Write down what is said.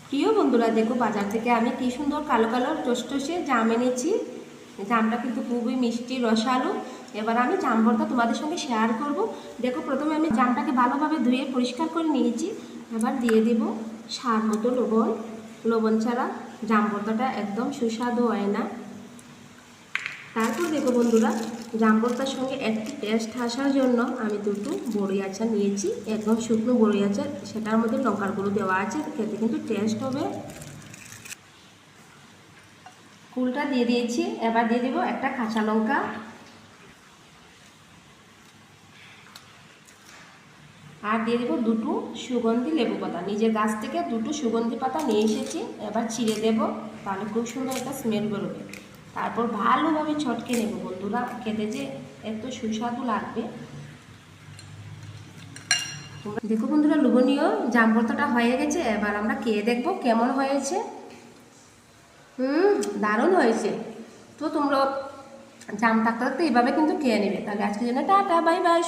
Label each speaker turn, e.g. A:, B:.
A: প্রিয় বন্ধুরা, দেখো বাজার থেকে আমি কি সুন্দর কালো কালো টসটসে জাম এনেছি। জামটা কিন্তু খুবই মিষ্টি রসালো। এবার আমি জাম ভর্তা তোমাদের সঙ্গে শেয়ার করব। দেখো, প্রথমে আমি জামটাকে ভালোভাবে ধুয়ে পরিষ্কার করে নিয়েছি। এবার দিয়ে দেব স্বাদ মতো লবণ। লবণ ছাড়া জাম ভর্তাটা একদম সুস্বাদু হয় না। তারপর দেখো বন্ধুরা, জাম ভর্তার সঙ্গে একটু টেস্ট আসার জন্য আমি দুটো বড়ি আচার নিয়েছি, একদম শুকনো বড়ি আচার। সেটার মধ্যে লঙ্কার গুঁড়ো দেওয়া আছে, খেতে কিন্তু টেস্ট হবে। ফুলটা দিয়ে দিয়েছি। এবার দিয়ে দেবো একটা কাঁচা লঙ্কা, আর দিয়ে দেবো দুটো সুগন্ধি লেবু পাতা। নিজের গাছ থেকে দুটো সুগন্ধি পাতা নিয়ে এসেছি, এবার ছিঁড়ে দেবো, তাহলে খুব সুন্দর একটা স্মেল বেরোবে। তারপর ভালোভাবে ছটকে নেব বন্ধুরা, খেতে যে এত সুস্বাদু লাগবে। দেখো বন্ধুরা, লোভনীয় জাম ভর্তাটা হয়ে গেছে। এবার আমরা খেয়ে দেখবো কেমন হয়েছে। দারুণ হয়েছে। তো তোমরা জাম থাকতে থাকতে এইভাবে কিন্তু খেয়ে নেবে। তাহলে আজকের জন্য টাটা, বাই বাই।